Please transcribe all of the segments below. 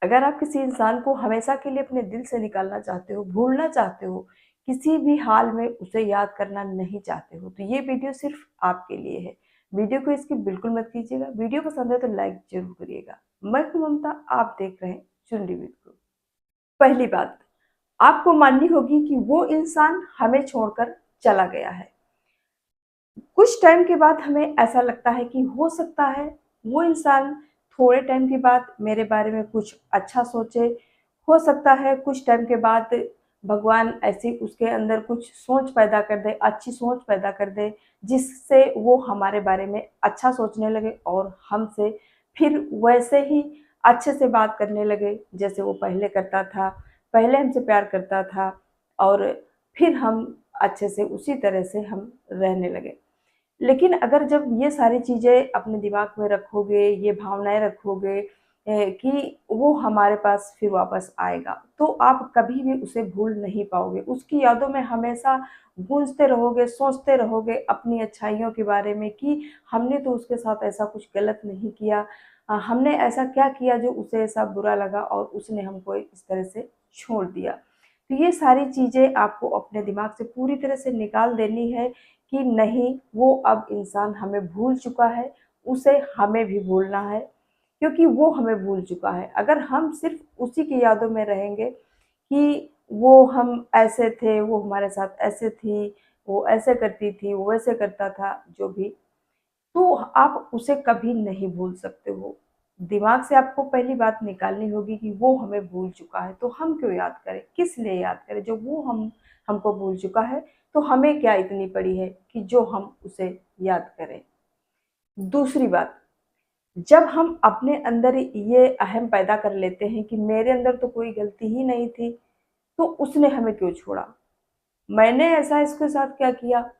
अगर आप किसी इंसान को हमेशा के लिए अपने दिल से निकालना चाहते हो, भूलना चाहते हो, किसी भी हाल में उसे याद करना नहीं चाहते हो, तो ये वीडियो सिर्फ़ आपके लिए है। वीडियो को स्किप बिल्कुल मत कीजिएगा। वीडियो पसंद है तो लाइक ज़रूर करिएगा। मैं हूँ ममता, आप देख रहे हैं चुन रिव्यू को। पहली बात, आपको माननी होगी कि वो इंसान हमें छोड़कर चला गया है। कुछ टाइम के बाद हमें ऐसा लगता है कि हो सकता है वो इंसान थोड़े टाइम के बाद मेरे बारे में कुछ अच्छा सोचे। हो सकता है कुछ टाइम के बाद भगवान ऐसी उसके अंदर कुछ सोच पैदा कर दे, अच्छी सोच पैदा कर दे, जिससे वो हमारे बारे में अच्छा सोचने लगे और हमसे फिर वैसे ही अच्छे से बात करने लगे जैसे वो पहले करता था, पहले हमसे प्यार करता था और फिर हम अच्छे से उसी तरह से हम रहने लगे। लेकिन अगर जब ये सारी चीज़ें अपने दिमाग में रखोगे, ये भावनाएँ रखोगे कि वो हमारे पास फिर वापस आएगा, तो आप कभी भी उसे भूल नहीं पाओगे। उसकी यादों में हमेशा गूँजते रहोगे, सोचते रहोगे अपनी अच्छाइयों के बारे में कि हमने तो उसके साथ ऐसा कुछ गलत नहीं किया। हमने ऐसा क्या किया जो उसे ऐसा बुरा लगा और उसने हमको इस तरह से छोड़ दिया। तो ये सारी चीज़ें आपको अपने दिमाग से पूरी तरह से निकाल देनी है कि नहीं, वो अब इंसान हमें भूल चुका है, उसे हमें भी भूलना है, क्योंकि वो हमें भूल चुका है। अगर हम सिर्फ़ उसी की यादों में रहेंगे कि वो हम ऐसे थे, वो हमारे साथ ऐसे थी, वो ऐसे करती थी, वो वैसे करता था, जो भी, तो आप उसे कभी नहीं भूल सकते हो। दिमाग से आपको पहली बात निकालनी होगी कि वो हमें भूल चुका है, तो हम क्यों याद करें? किस लिए याद करें? जब वो हमको भूल चुका है, तो हमें क्या इतनी पड़ी है कि जो हम उसे याद करें। दूसरी बात, जब हम अपने अंदर ये अहम पैदा कर लेते हैं कि मेरे अंदर तो कोई गलती ही नहीं थी, तो उसने हमें क्यों छोड़ा? मैंने ऐसा इसके साथ क्या किया?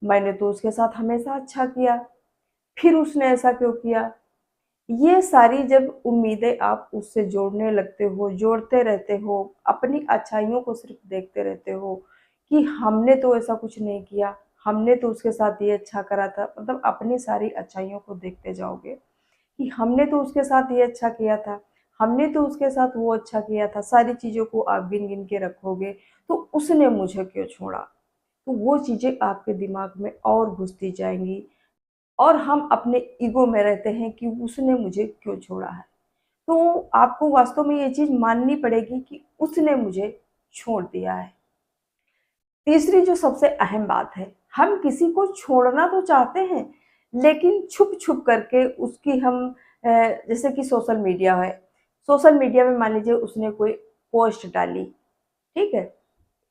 मैंने तो उसके साथ हमेशा अच्छा किया, फिर उसने ऐसा क्यों किया? ये सारी जब उम्मीदें आप उससे जोड़ने लगते हो, जोड़ते रहते हो, अपनी अच्छाइयों को सिर्फ़ देखते रहते हो कि हमने तो ऐसा कुछ नहीं किया, हमने तो उसके साथ ये अच्छा करा था, मतलब अपनी सारी अच्छाइयों को देखते जाओगे कि हमने तो उसके साथ ये अच्छा किया था, हमने तो उसके साथ वो अच्छा किया था, सारी चीज़ों को आप गिन-गिन के रखोगे, तो उसने मुझे क्यों छोड़ा? तो वो चीज़ें आपके दिमाग में और घुसती जाएँगी और हम अपने ईगो में रहते हैं कि उसने मुझे क्यों छोड़ा है। तो आपको वास्तव में ये चीज़ माननी पड़ेगी कि उसने मुझे छोड़ दिया है। तीसरी जो सबसे अहम बात है, हम किसी को छोड़ना तो चाहते हैं, लेकिन छुप-छुप करके उसकी हम जैसे कि सोशल मीडिया है, सोशल मीडिया में मान लीजिए उसने कोई पोस्ट डाली, ठीक है?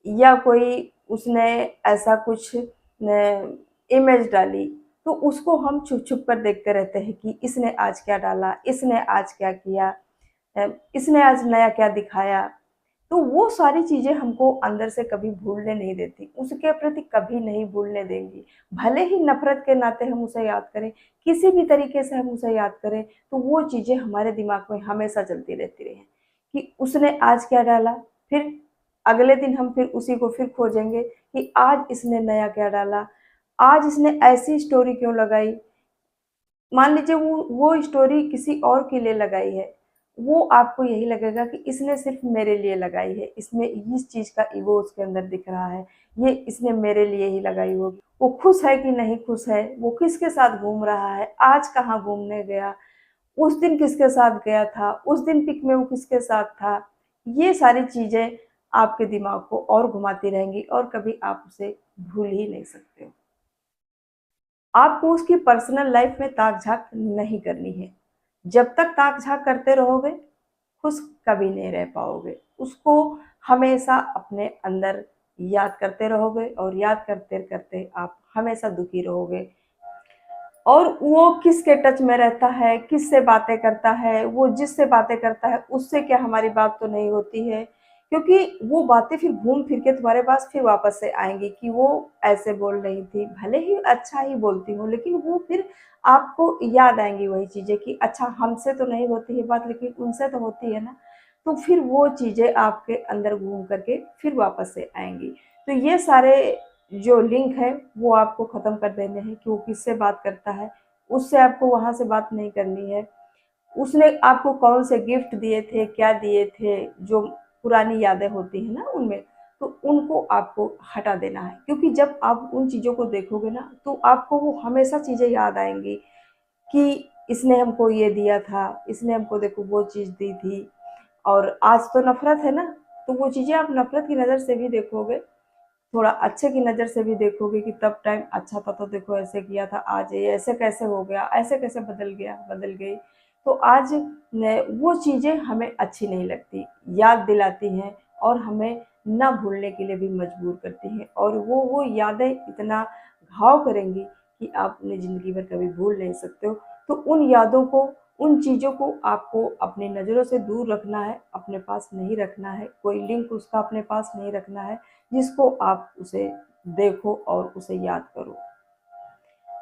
या कोई उसने ऐसा कुछ इमेज डाली, तो उसको हम छुप-छुप कर देखते रहते हैं कि इसने आज क्या डाला, इसने आज क्या किया, इसने आज नया क्या दिखाया। तो वो सारी चीज़ें हमको अंदर से कभी भूलने नहीं देती, उसके प्रति कभी नहीं भूलने देंगी। भले ही नफ़रत के नाते हम उसे याद करें, किसी भी तरीके से हम उसे याद करें, तो वो चीज़ें हमारे दिमाग में हमेशा चलती रहती हैं कि उसने आज क्या डाला, फिर अगले दिन हम फिर उसी को फिर खोजेंगे कि आज इसने नया क्या डाला, आज इसने ऐसी स्टोरी क्यों लगाई। मान लीजिए वो स्टोरी किसी और के लिए लगाई है, वो आपको यही लगेगा कि इसने सिर्फ़ मेरे लिए लगाई है, इसमें इस चीज़ का ईगो उसके अंदर दिख रहा है, ये इसने मेरे लिए ही लगाई होगी। वो खुश है कि नहीं खुश है, वो किसके साथ घूम रहा है, आज कहाँ घूमने गया, उस दिन किसके साथ गया था, उस दिन पिक में वो किसके साथ था। ये सारी चीज़ें आपके दिमाग को और घुमाती रहेंगी और कभी आप उसे भूल ही नहीं सकते हो। आपको उसकी पर्सनल लाइफ में ताक-झाँक नहीं करनी है। जब तक ताक-झाँक करते रहोगे, खुश कभी नहीं रह पाओगे। उसको हमेशा अपने अंदर याद करते रहोगे और याद करते-करते आप हमेशा दुखी रहोगे। और वो किसके टच में रहता है, किससे बातें करता है, वो जिससे बातें करता है, उससे क्या हमारी बात तो नहीं होती है? क्योंकि वो बातें फिर घूम फिर के तुम्हारे पास फिर वापस से आएँगी कि वो ऐसे बोल रही थी, भले ही अच्छा ही बोलती हूँ, लेकिन वो फिर आपको याद आएँगी वही चीज़ें कि अच्छा हमसे तो नहीं होती है बात, लेकिन उनसे तो होती है ना। तो फिर वो चीज़ें आपके अंदर घूम कर के फिर वापस से आएँगी। तो ये सारे जो लिंक है वो आपको ख़त्म कर देने हैं कि वो किससे बात करता है, उससे आपको वहाँ से बात नहीं करनी है। उसने आपको कौन से गिफ्ट दिए थे, क्या दिए थे, जो पुरानी यादें होती हैं ना उनमें, तो उनको आपको हटा देना है। क्योंकि जब आप उन चीज़ों को देखोगे ना, तो आपको वो हमेशा चीज़ें याद आएँगी कि इसने हमको ये दिया था, इसने हमको देखो वो चीज़ दी थी। और आज तो नफ़रत है ना, तो वो चीज़ें आप नफ़रत की नज़र से भी देखोगे, थोड़ा अच्छे की नज़र से भी देखोगे कि तब टाइम अच्छा था तो देखो ऐसे किया था, आज ये ऐसे कैसे हो गया, ऐसे कैसे बदल गया, बदल गई। तो आज न वो चीज़ें हमें अच्छी नहीं लगती, याद दिलाती हैं और हमें ना भूलने के लिए भी मजबूर करती हैं, और वो यादें इतना घाव करेंगी कि आप अपनी ज़िंदगी भर कभी भूल नहीं सकते हो। तो उन यादों को, उन चीज़ों को आपको अपनी नज़रों से दूर रखना है, अपने पास नहीं रखना है, कोई लिंक उसका अपने पास नहीं रखना है जिसको आप उसे देखो और उसे याद करो।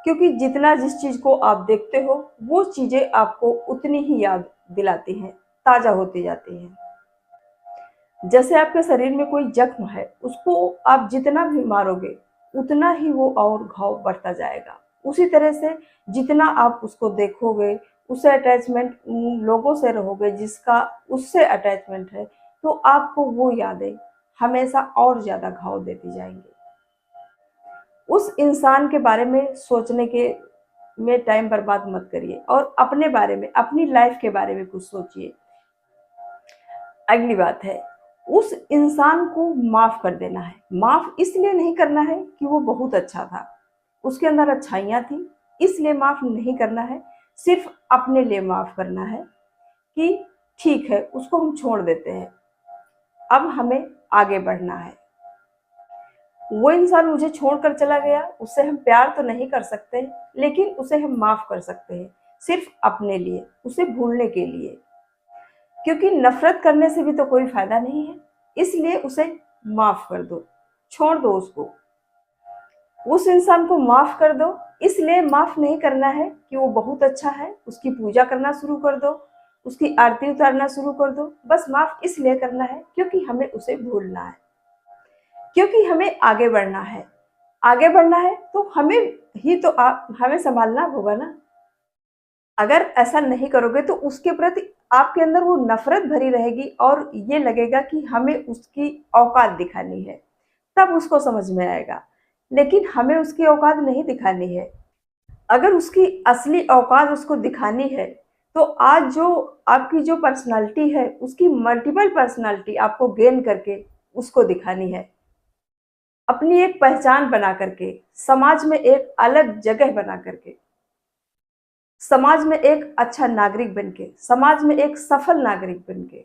क्योंकि जितना जिस चीज़ को आप देखते हो, वो चीज़ें आपको उतनी ही याद दिलाती हैं, ताज़ा होती जाती हैं। जैसे आपके शरीर में कोई जख्म है, उसको आप जितना भी मारोगे, उतना ही वो और घाव बढ़ता जाएगा। उसी तरह से जितना आप उसको देखोगे, उससे अटैचमेंट उन लोगों से रहोगे जिसका उससे अटैचमेंट है, तो आपको वो यादें हमेशा और ज़्यादा घाव देती जाएँगी। उस इंसान के बारे में सोचने के में टाइम बर्बाद मत करिए और अपने बारे में, अपनी लाइफ़ के बारे में कुछ सोचिए। अगली बात है, उस इंसान को माफ़ कर देना है। माफ़ इसलिए नहीं करना है कि वो बहुत अच्छा था, उसके अंदर अच्छाइयाँ थी, इसलिए माफ़ नहीं करना है। सिर्फ़ अपने लिए माफ़ करना है कि ठीक है, उसको हम छोड़ देते हैं, अब हमें आगे बढ़ना है। वो इंसान मुझे छोड़कर चला गया, उससे हम प्यार तो नहीं कर सकते, लेकिन उसे हम माफ़ कर सकते हैं, सिर्फ़ अपने लिए, उसे भूलने के लिए। क्योंकि नफ़रत करने से भी तो कोई फ़ायदा नहीं है, इसलिए उसे माफ़ कर दो, छोड़ दो उसको। उस इंसान को माफ़ कर दो, इसलिए माफ़ नहीं करना है कि वो बहुत अच्छा है, उसकी पूजा करना शुरू कर दो, उसकी आरती उतारना शुरू कर दो। बस माफ़ इसलिए करना है क्योंकि हमें उसे भूलना है, क्योंकि हमें आगे बढ़ना है। आगे बढ़ना है तो हमें ही तो हमें सँभालना होगा ना। अगर ऐसा नहीं करोगे तो उसके प्रति आपके अंदर वो नफ़रत भरी रहेगी और ये लगेगा कि हमें उसकी औकात दिखानी है, तब उसको समझ में आएगा। लेकिन हमें उसकी औकात नहीं दिखानी है। अगर उसकी असली औकात उसको दिखानी है, तो आज जो आपकी जो पर्सनैलिटी है, उसकी मल्टीपल पर्सनैलिटी आपको गेन करके उसको दिखानी है। अपनी एक पहचान बना करके, समाज में एक अलग जगह बना करके, समाज में एक अच्छा नागरिक बनके, समाज में एक सफल नागरिक बनके।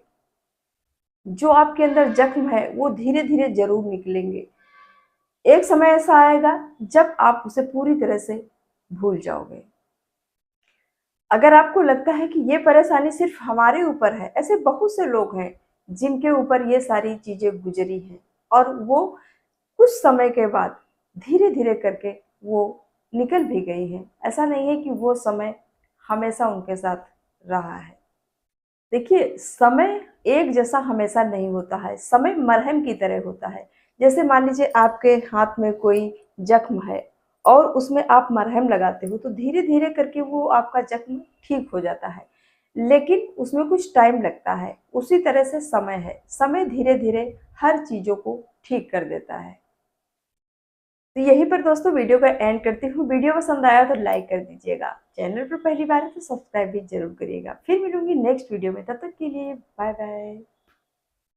जो आपके अंदर जख्म है, वो धीरे-धीरे ज़रूर निकलेंगे। एक समय ऐसा आएगा जब आप उसे पूरी तरह से भूल जाओगे। अगर आपको लगता है कि ये परेशानी सिर्फ हमारे ऊपर है, ऐसे बहुत से लोग हैं जिनके ऊपर ये सारी चीज़ें गुज़री हैं और वो कुछ समय के बाद धीरे-धीरे करके वो निकल भी गई हैं। ऐसा नहीं है कि वो समय हमेशा उनके साथ रहा है। देखिए, समय एक जैसा हमेशा नहीं होता है, समय मरहम की तरह होता है। जैसे मान लीजिए आपके हाथ में कोई ज़ख्म है और उसमें आप मरहम लगाते हो, तो धीरे-धीरे करके वो आपका ज़ख्म ठीक हो जाता है। लेकिन उसमें कुछ टाइम लगता है, उसी तरह से समय है। समय धीरे-धीरे हर चीज़ों को ठीक कर देता है। तो यहीं पर दोस्तों वीडियो का एंड करती हूँ। वीडियो पसंद आया तो लाइक कर दीजिएगा। चैनल पर पहली बार है तो सब्सक्राइब भी ज़रूर करिएगा। फिर मिलूँगी नेक्स्ट वीडियो में, तब तक के लिए बाय बाय।